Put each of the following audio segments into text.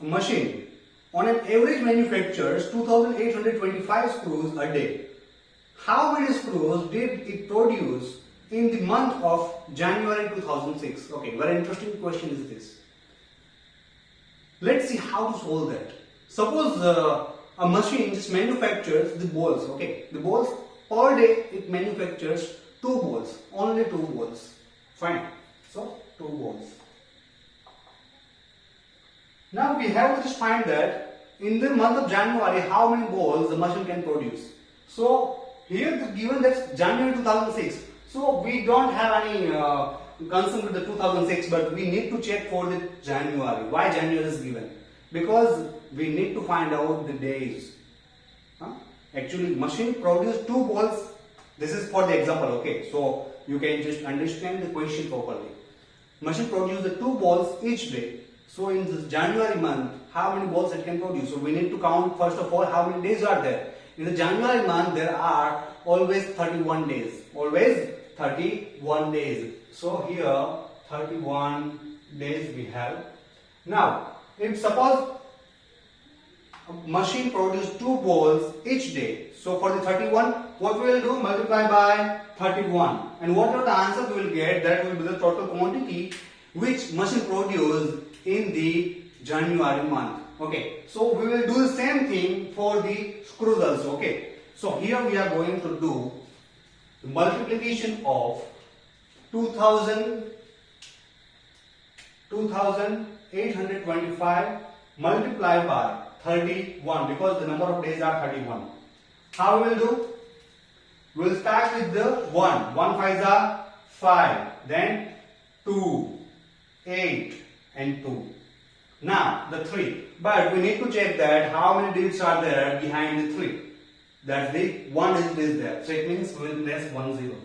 machine on an average manufactures 2825 screws a day. How many screws did it produce in the month of January 2006? Okay, very interesting question is this. Let's see how to solve that. Suppose a machine just manufactures the balls. Okay, the balls per day it manufactures 2 balls, only 2 balls. Fine. So 2 balls. Now we have to just find that in the month of January how many balls the machine can produce. So here given that's January 2006. So we don't have any concern with the 2006, but we need to check for the January. Why January is given? Because we need to find out the days. Actually, machine produce 2 balls. This is for the example, okay? So you can just understand the question properly. Machine produces the 2 balls each day. So in this January month, how many balls it can produce? So we need to count first of all how many days are there. In the January month, there are always 31 days. Always 31 days. So here 31 days we have. Now, if suppose a machine produces 2 balls each day. So for the 31, what we will do? Multiply by 31. And whatever the answer we will get, that will be the total quantity which machine produced in the January month. Okay. So we will do the same thing for the screws also. Okay. So here we are going to do the multiplication of 2825 multiplied by 31 because the number of days are 31. How we will do? We will start with the 1. 1 5s are 5. Then 2, 8 and 2. Now the 3. But we need to check that how many digits are there behind the 3. That's the 1 digit is there. So it means we will place 1 0.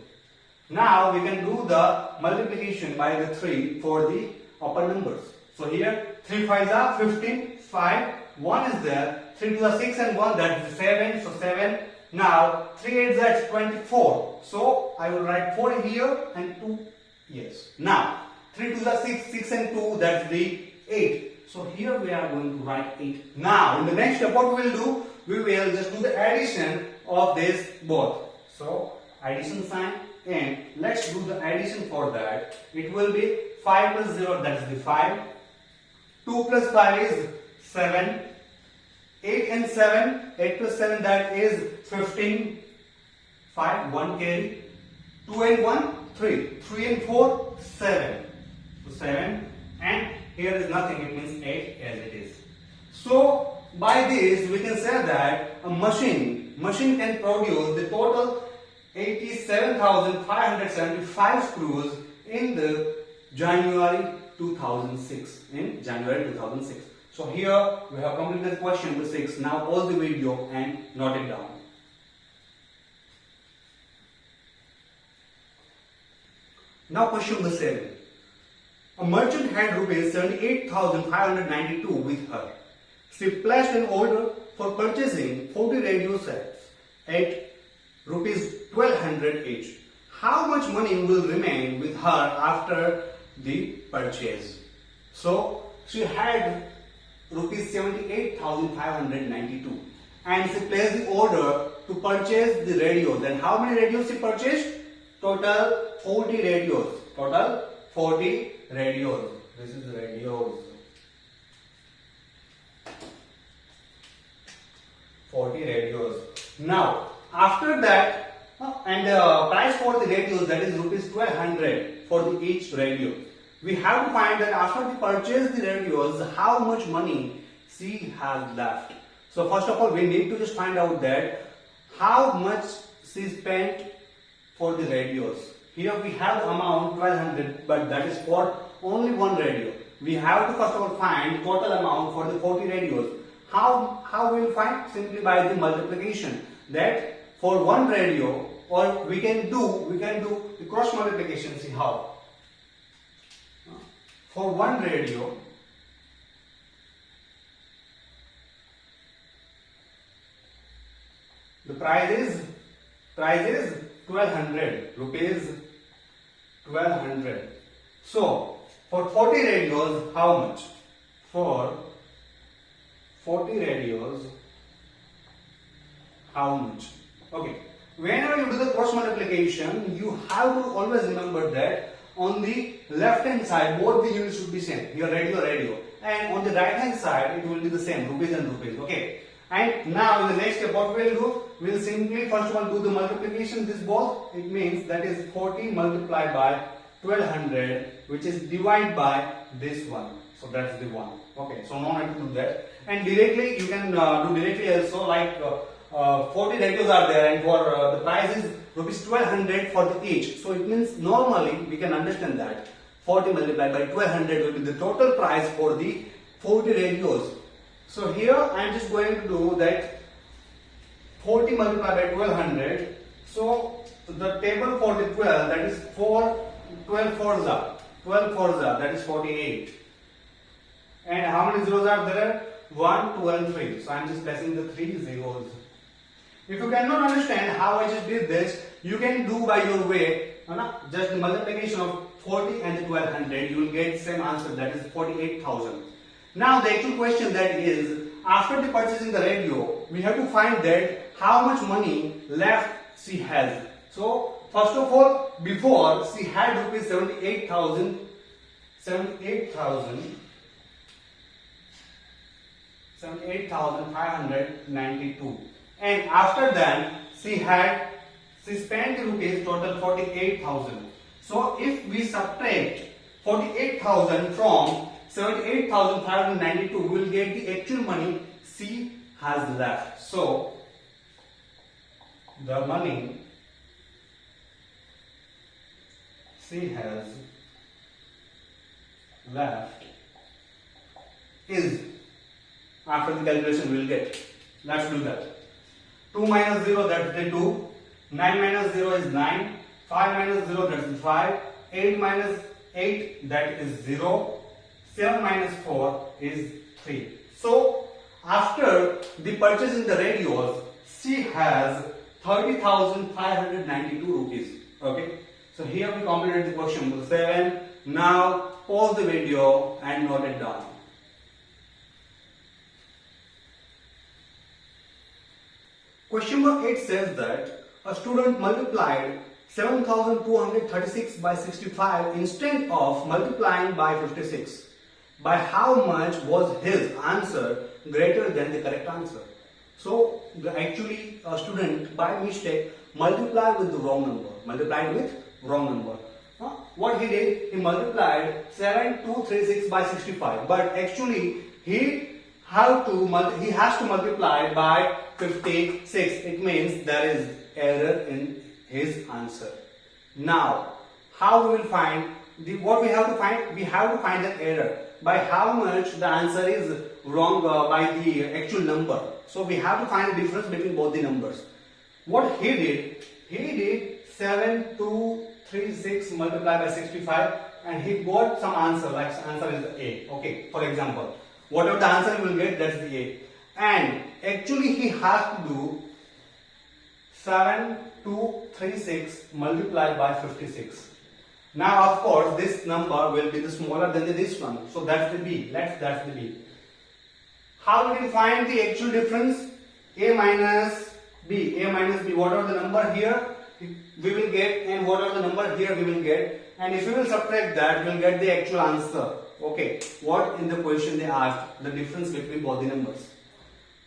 Now we can do the multiplication by the 3 for the upper numbers. So here 3 5s are 15, 5, 1 is there, 3 2s are 6 and 1, that is 7, so 7. Now 3 8s are 24. So I will write 4 here and 2, yes. Now 3 2s are 6, 6 and 2, that's the 8. So here we are going to write 8. Now in the next step what we will do? We will just do the addition of this both. So addition sign. And let's do the addition for that. It will be 5 plus 0, that is the 5. 2 plus 5 is 7. 8 and 7, 8 plus 7, that is 15. 5, 1 carry. 2 and 1, 3. 3 and 4, 7. So 7. And here is nothing, it means 8 as it is. So by this we can say that a machine can produce the total 87,575 screws in the January 2006. In January 2006. So here we have completed question number 6. Now pause the video and note it down. Now question number 7. A merchant had rupees 78,592 with her. She placed an order for purchasing 40 radio sets at rupees 1200 each. How much money will remain with her after the purchase? So she had rupees 78,592 and she placed the order to purchase the radios. And how many radios she purchased? Total 40 radios. Total 40 radios. This is the radios. 40 radios. Now after that, and the price for the radios, that is rupees 1200 for the each radio. We have to find that after we purchase the radios, how much money she has left. So first of all, we need to just find out that how much she spent for the radios. Here we have the amount 1200, but that is for only one radio. We have to first of all find total amount for the 40 radios. How we will find? Simply by the multiplication. That for one radio, or we can do the cross multiplication. See how? For one radio, the price is 1200 rupees. 1200. So for 40 radios, how much? For 40 radios, how much? Okay. Whenever you do the cross multiplication, you have to always remember that on the left hand side, both the units should be same. Your radio. And on the right hand side, it will be the same, rupees and rupees. Okay. And now in the next step, what we'll do, we'll simply first of all do the multiplication. This both, it means that is 40 multiplied by 1200, which is divided by this one. So that's the one. Okay. So no need to do that. And directly you can do directly also, like 40 radios are there, and for the price is rupees 1200 for the each. So it means normally we can understand that 40 multiplied by 1200 will be the total price for the 40 radios. So here I am just going to do that 40 multiplied by 1200. So the table for the 12, that is 12 fours are, that is 48. And how many zeros are there? 1, 2 and 3. So I am just placing the 3 zeros. If you cannot understand how I just did this, you can do by your way, just the multiplication of 40 and the 1200, you will get the same answer, that is 48,000. Now the actual question that is, after the purchasing the radio, we have to find that how much money left she has. So first of all, before she had rupees 78,592, and after that she spent the rupees total 48,000. So if we subtract 48,000 from 78,592, we will get the actual money she has left. So the money she has left is, after the calculation we will get. Let's do that. 2 minus 0, that is the 2. 9 minus 0 is 9. 5 minus 0, that is 5. 8 minus 8, that is 0. 7 minus 4 is 3. So after the purchasing the radios, she has 30,592 rupees. Okay. So here we completed the question number 7. Now pause the video and note it down. Question number 8 says that a student multiplied 7,236 by 65 instead of multiplying by 56. By how much was his answer greater than the correct answer? So actually a student by mistake multiplied with the wrong number. What he did, he multiplied 7,236 by 65, but actually he has to multiply by 56. It means there is error in his answer. Now how we will find what we have to find? We have to find the error by how much the answer is wrong by the actual number. So we have to find the difference between both the numbers. What he did 7,236 multiplied by 65, and he got some answer, like answer is A. Okay, for example, whatever the answer you will get, that's the A. And actually he has to do 7,236 multiplied by 56. Now of course this number will be the smaller than this one, so that's the B. That's the B. How we will find the actual difference? A minus B. Whatever the number here we will get, and whatever the number here we will get, and if we will subtract that, we will get the actual answer. Okay, what in the question they asked, the difference between both the numbers.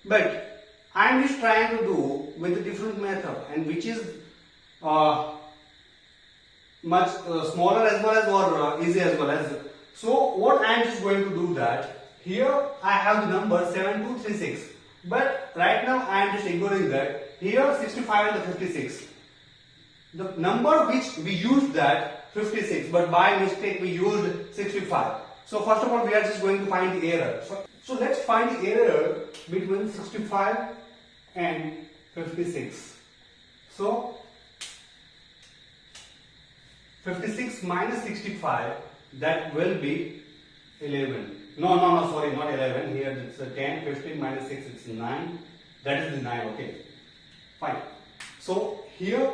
But I am just trying to do with a different method, and which is much smaller as well as or easy as well as. So what I am just going to do that, here I have the number 7236, but right now I am just ignoring that. Here 65 and the 56. The number which we used that 56, but by mistake we used 65. So first of all we are just going to find the error. So let's find the error between 65 and 56. So 56 minus 65, that will be 11. No, sorry, not 11. Here it's 10. 15 minus 6, it's 9. That is the 9. Okay, fine. So here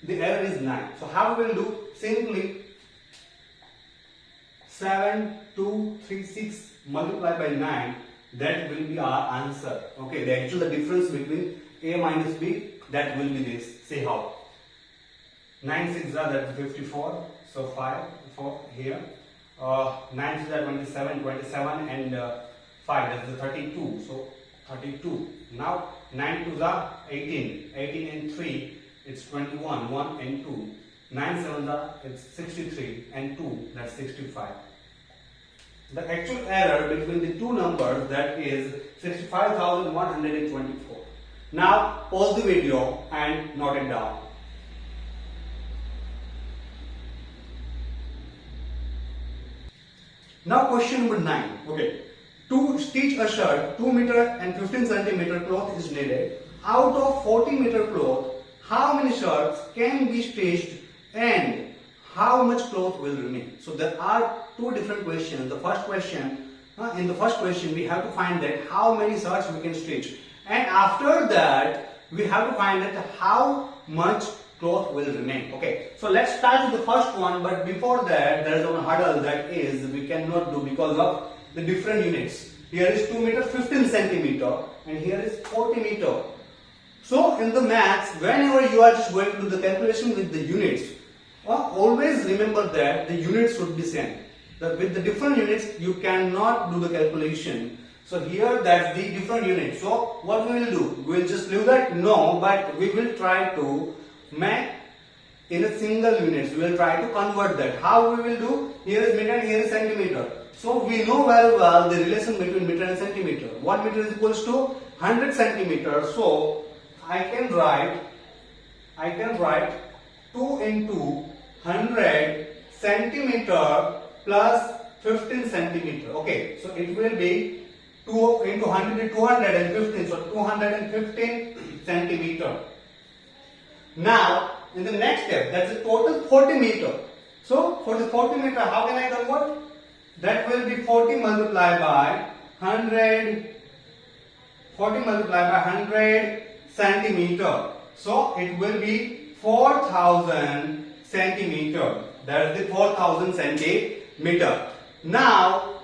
the error is 9. So how we will do? Simply 7236 multiplied by 9. That will be our answer. Okay, the difference between A minus B, that will be this. See how? 9 6 are that's 54. So 5 4 here. 9 6 are 27, 27 and 5 that's the 32. So 32. Now 9 2s are 18. 18 and 3 it's 21. 1 and 2. 9 7s are it's 63 and 2 that's 65. The actual error between the two numbers, that is 65,124. Now pause the video and note it down. Now question number 9. Okay. To stitch a shirt, 2 meter and 15 centimeter cloth is needed. Out of 40 meter cloth, how many shirts can be stitched and how much cloth will remain? So there are two different questions. The first question, in the first question we have to find that how many shirts we can stitch, and after that we have to find that how much cloth will remain. Okay, so let's start with the first one, but before that there is one hurdle, that is we cannot do because of the different units. Here is 2 meter 15 centimeter and here is 40 meter. So in the maths, whenever you are just going to do the calculation with the units, always remember that the units should be same. With the different units you cannot do the calculation. So here that's the different unit. So what we will do? We will just leave that? No, but we will try to make in a single units. We will try to convert that. How we will do? Here is meter and here is centimeter. So we know very well the relation between meter and centimeter. 1 meter is equals to 100 centimeters. So I can write 2 into 100 centimeter plus 15 centimeter. Okay, so it will be 2 into 100 is 215. So 215 centimeter. Now in the next step, that's a total 40 meter. So for the 40 meter, how can I convert? That will be 40 multiplied by 100. 40 multiplied by 100 centimeter. So it will be 4,000 centimeter. That is the 4,000 centimeter. Now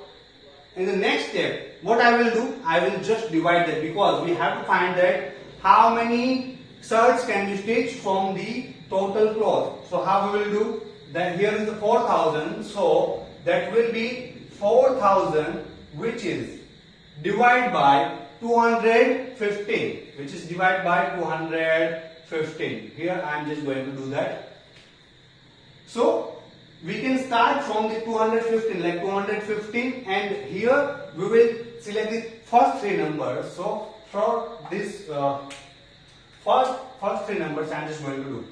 in the next step, what I will do? I will just divide that, because we have to find that how many shirts can be stitched from the total cloth. So how we will do? That here is the 4,000. So that will be 4,000, which is divided by 215, which is divided by 215. Here I am just going to do that. So we can start from the 215, like 215, and here we will select the first three numbers. So for this first three numbers I am just going to do.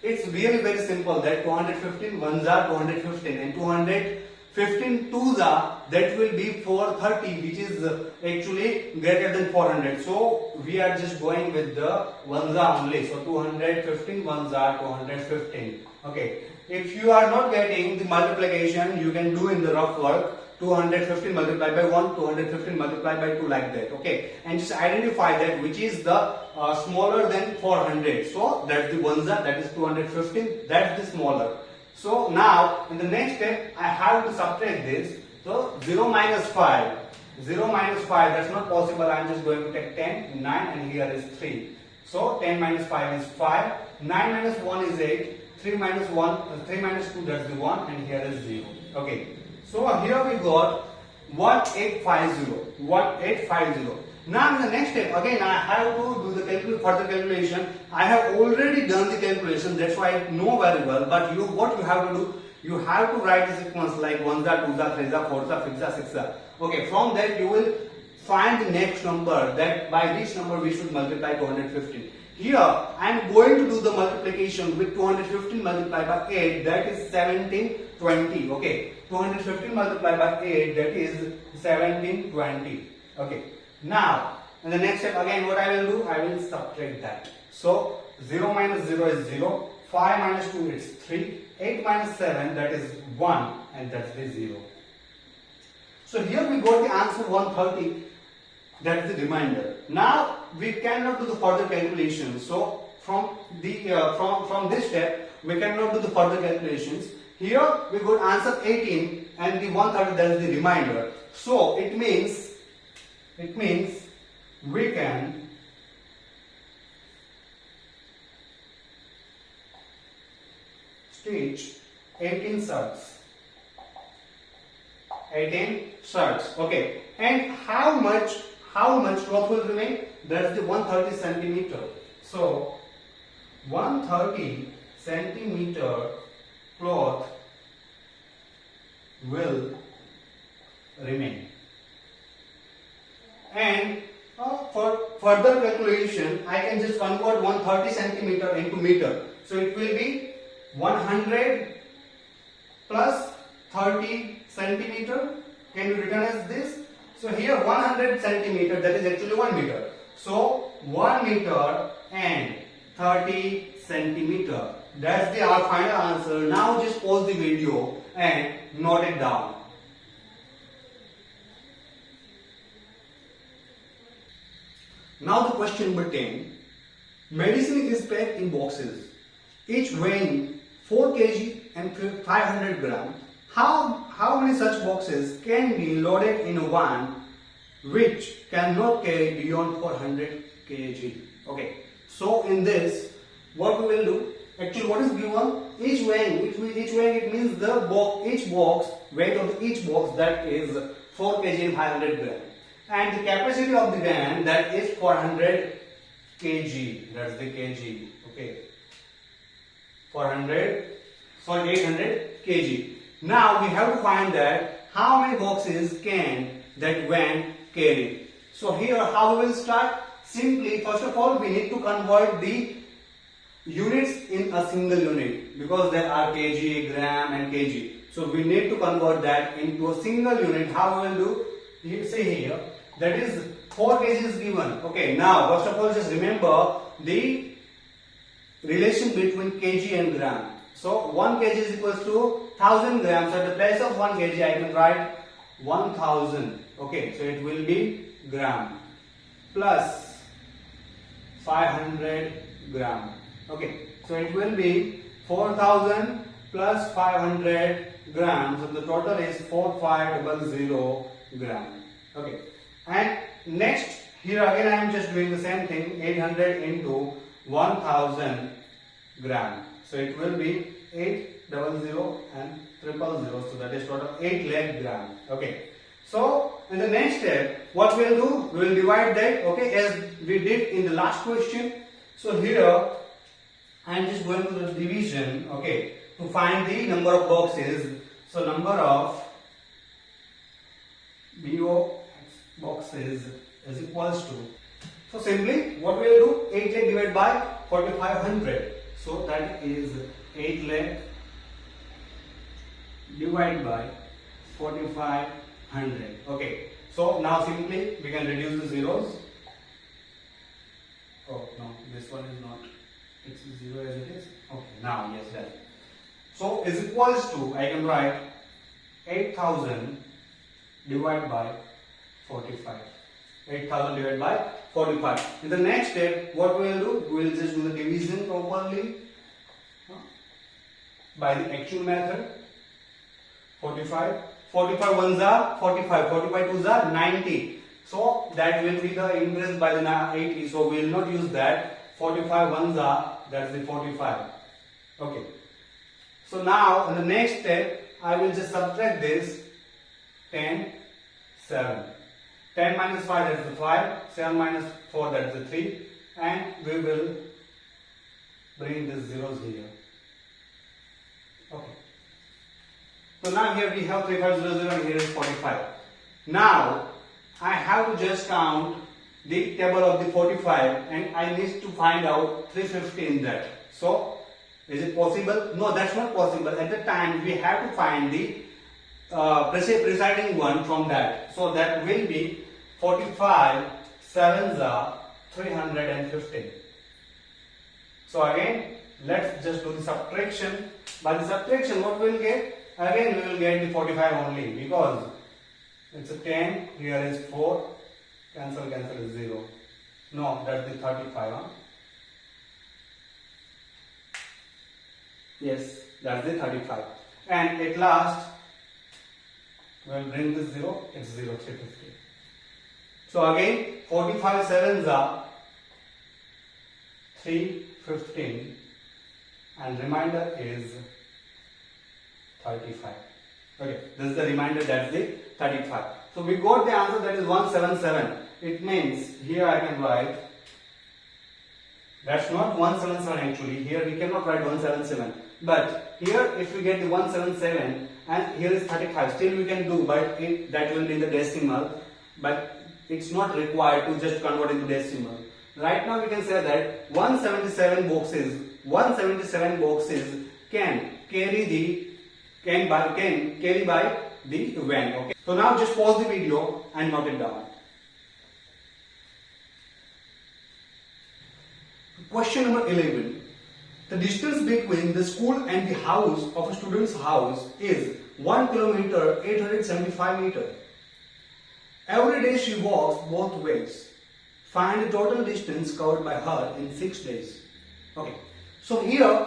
It's really very simple, that 215 ones are 215 and 215 twos are, that will be 430, which is actually greater than 400. So we are just going with the ones are only. So 215 ones are 215. Okay. If you are not getting the multiplication, you can do in the rough work. 215 multiplied by 1, 215 multiplied by 2, like that. Okay, and just identify that which is the smaller than 400. So that's the ones that is 215, that's the smaller. So now in the next step I have to subtract this. So 0 minus 5, 0 minus 5, that's not possible. I am just going to take 10, 9, and here is 3. So 10 minus 5 is 5, 9 minus 1 is 8, 3 minus 3 minus 2, that's the 1, and here is 0. Okay. So here we got 1850. 1850. Now in the next step, again I have to do the further calculation. I have already done the calculation, that's why I know very well. But what you have to do, you have to write the sequence like 1s are, 2s are, 3s are, 4s are, 5s are, 6s are. Okay, from that you will find the next number, that by which number we should multiply 215. Here I am going to do the multiplication with 215 multiplied by 8, that is 1720. Okay, 215 multiplied by 8, that is 1720. Okay, now in the next step again what I will do, I will subtract that. So 0 minus 0 is 0, 5 minus 2 is 3, 8 minus 7, that is 1, and that's the 0. So here we got the answer 130. That's the remainder. Now we cannot do the further calculations. So from this step we cannot do the further calculations. here we got answer 18 and the 130 that is the remainder. So it means we can stitch 18 shirts. 18 shirts. Okay. And how much cloth will remain? That's the 130 centimeter. So 130 centimeter cloth will remain. And for further calculation, I can just convert 130 centimeter into meter. So it will be 100 plus 30 centimeter. Can you written as this? So here 100 centimeter, that is actually 1 meter. So 1 meter and 30 centimeter. That's our final answer. Now just pause the video and note it down. Now the question number 10. Medicine is packed in boxes, each weighing 4 kg and 500 gram. How many such boxes can be loaded in a van which cannot carry beyond 400 kg? Okay. So in this, what we will do? Actually, what is given? Each weighing. It means the box. Each box weight of each box, that is 4 kg and 500 gram. And the capacity of the van, that is 400 kg. That's the kg. Okay. 800 kg. Now we have to find that how many boxes can that van carry. So here how we will start? Simply, first of all, we need to convert the units in a single unit, because there are kg, gram and kg. So we need to convert that into a single unit. How we will do? You see here, that is 4 kg is given. Okay, now first of all just remember the relation between kg and gram. So 1 kg is equals to 1000 grams. So at the place of 1 kg I can write 1000. Okay, so it will be gram plus 500 gram. Okay, so it will be 4000 plus 500 grams. So the total is 4500 gram. Okay, and next here again I am just doing the same thing. 800 into 1000 gram. So it will be 800 and 000. So that is total 8 lakh gram. Okay. So in the next step, what we will do? We will divide that. Okay, as we did in the last question. So here I am just going to the division. Okay, to find the number of boxes. So number of boxes is equals to. So simply what we will do? 8 lakh divided by 4500. So that is 8 lakh divided by 4500. Okay. So now simply we can reduce the zeros. Oh no, this one is not. It's 0 as it is. Okay. Now yes, that. So is equals to, I can write 8000 divided by 45. 8000 divided by 45. In the next step, what we will do? We will just do the division properly by the actual method. 45 ones are 45, 45 twos are 90. So that will be the increase by the 80. So we will not use that. 45 ones are, that's the 45. Okay. So now in the next step, I will just subtract this 10, 7. 10 minus 5, that's the 5. 7 minus 4, that's the 3. And we will bring these zeros here. Okay. So now here we have 3500 and here is 45. Now I have to just count the table of the 45 and I need to find out 350 in that. So is it possible? No, that's not possible. At the time we have to find the preceding one from that. So that will be 45 sevens are 350. So again, let's just do the subtraction. By the subtraction, what we will get? Again, we will get the 45 only, because it's a 10, here is 4, cancel is 0. No, that's the 35. Huh? Yes, that's the 35. and at last we'll bring this 0, it's 0, 350. So again 45 sevens are 315 and remainder is 35. Okay, this is the remainder, that's the 35. So we got the answer, that is 177. It means here I can write, that's not 177 actually, here we cannot write 177. But here if we get the 177 and here is 35, still we can do, but that will be in the decimal. But it's not required to just convert into decimal. Right now we can say that 177 boxes can carry by the van. Okay. So now just pause the video and note it down. Question number 11. The distance between the school and the house of a student's house is 1 kilometer 875 meters. Every day she walks both ways. Find the total distance covered by her in 6 days. Okay. So here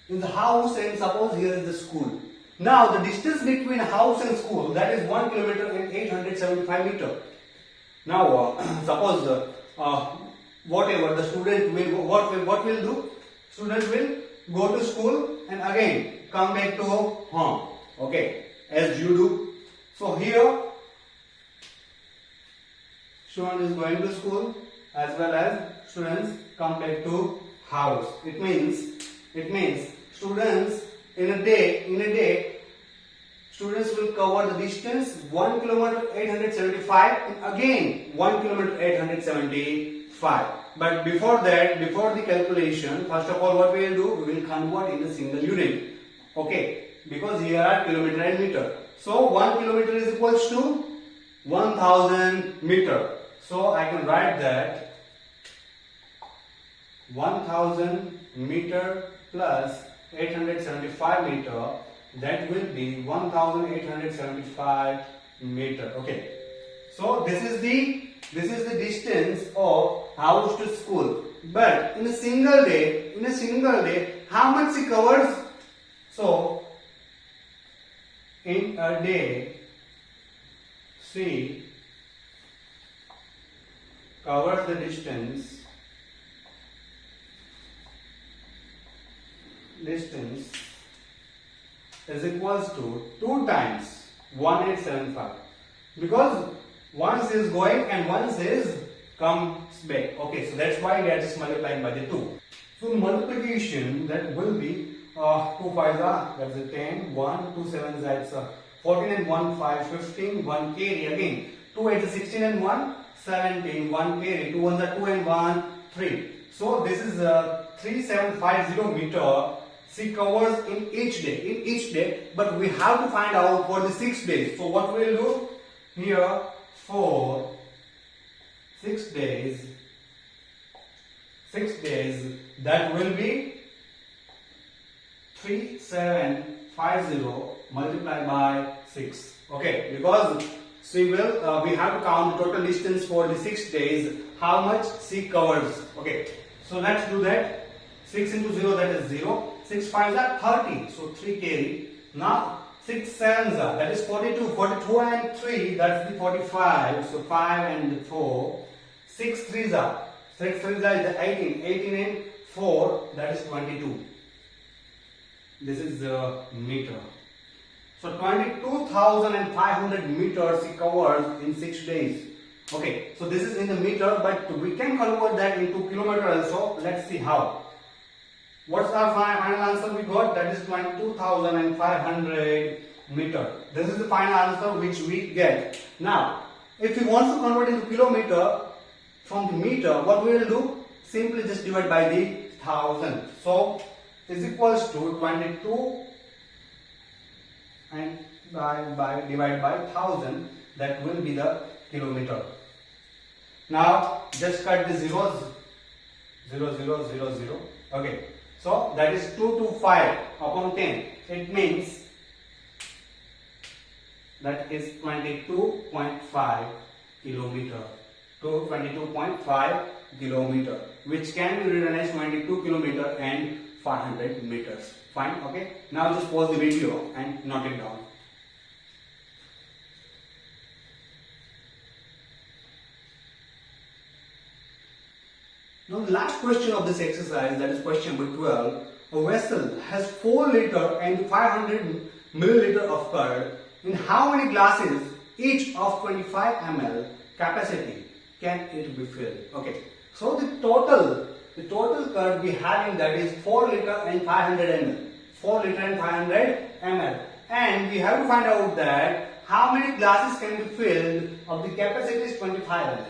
in the house, and suppose here is the school. Now the distance between house and school, that is 1 kilometer and 875 meters. Now suppose whatever the student will, what will do? Student will go to school and again come back to home. Okay, as you do. So here student is going to school as well as students come back to house. It means students in a day students will cover the distance 1 kilometer 875 and again 1 kilometer 875. But before that, before the calculation, first of all what we will do, we will convert in a single unit. Okay, because here are kilometer and meter. So 1 kilometer is equals to 1000 meter. So I can write that 1000 meter plus 875 meter, that will be 1875 meter. Okay, so this is the distance of house to school. But in a single day, how much she covers? So in a day she covers the distance is equals to 2 times 1875, because once is going and once is comes back. Okay, so that's why we are just multiplying by the 2. So multiplication, that will be 2 5s are, that's a 10, 1, 2 7s, that's 14 and 1 5 15, 1 carry again, 2 8 is 16 and 1 17, 1 carry, 2 1s are 2 and 1 3. So this is 3750 meter she covers in each day, but we have to find out for the 6 days. So what we will do here, for 6 days, that will be 3750 multiplied by 6. Okay, because we have to count the total distance for the 6 days, how much she covers. Okay, so let's do that. 6 into 0, that is 0. 6 5s are 30, so 3 carry. Now 6 7s are, that is 42. 42 and 3, that's the 45. So 5 and 4. 6 3s are, the 18. 18 and 4, that is 22. This is the meter. So 22,500 meters she covers in 6 days. Okay, so this is in the meter, but we can convert that into kilometer also. Let's see how. What's our final answer we got? That is 22,500 meter. This is the final answer which we get. Now, if we want to convert into kilometer from the meter, what we will do? Simply just divide by the 1000. So is equals to 22 and divide by 1000. That will be the kilometer. Now just cut the zeros. 0 0 0 0. Okay. So that is 225 upon 10. It means that is 22.5 kilometer. To 22.5 kilometer, which can be written as 22 kilometer and 500 meters. Fine, okay. Now just pause the video and note it down. Now the last question of this exercise, that is question number 12. A vessel has 4 liter and 500 milliliter of curd. In how many glasses, each of 25 ml capacity, can it be filled? Okay. So the total curd we having, that is 4 liter and 500 ml. 4 liter and 500 ml. And we have to find out that how many glasses can be filled of the capacity is 25 ml.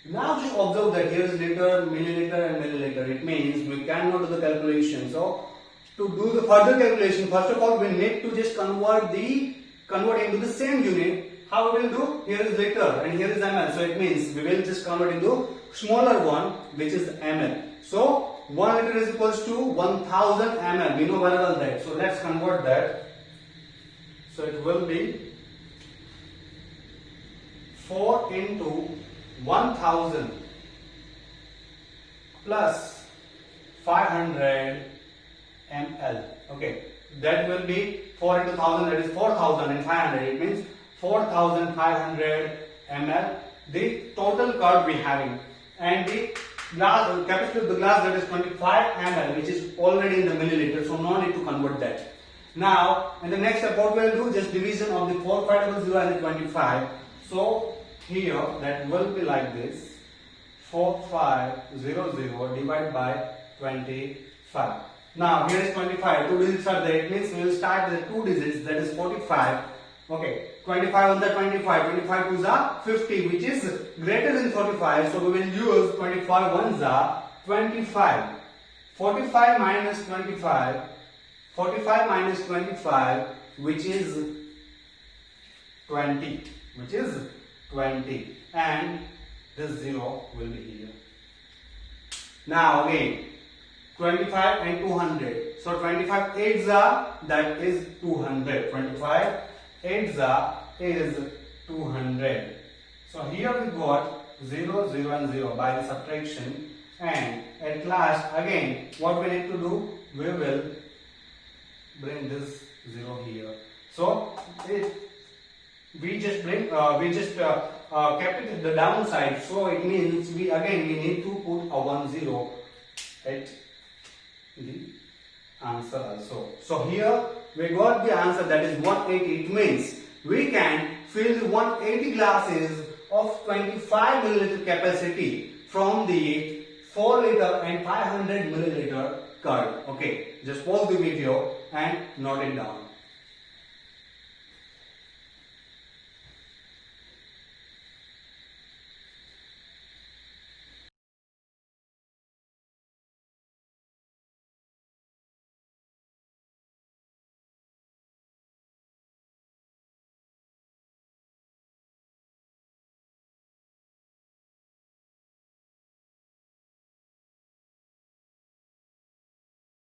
Now just observe that here is liter, milliliter and milliliter. It means we cannot do the calculation. So to do the further calculation, first of all we need to just convert into the same unit. How we will do? Here is liter and here is ml. So it means we will just convert into smaller one, which is ml. So 1 liter is equals to 1000 ml. We know very well that. So let's convert that. So it will be 4 into 1000 plus 500 ml. Okay, that will be 4 into 1000, that is 4000 and 500. It means 4500 ml. The total curd we having, and the glass capacity of the glass, that is 25 ml, which is already in the milliliter. So no need to convert that. Now in the next step, what we will do, just division of the 4500 and the 25. So here that will be like this: 4500 divided by 25. Now here is 25, 2 digits are there. It means we will start with 2 digits, that is 45. Okay, 25 on the 25, 25 to the 50, which is greater than 45. So we will use 25 ones are 25. 45 minus 25, 45 minus 25, which is 20, which is 20, and this 0 will be here. Now again 25 and 200. So 25 8s are, that is 200. 25 8s are is 200. So here we got 0, 0 and 0 by the subtraction, and at last again what we need to do, we will bring this 0 here. So we just kept it at the downside, so it means we need to put a 10 at the answer also. So here we got the answer, that is 180. It means we can fill the 180 glasses of 25 milliliter capacity from the 4 liter and 500 milliliter curd. Okay, just pause the video and note it down.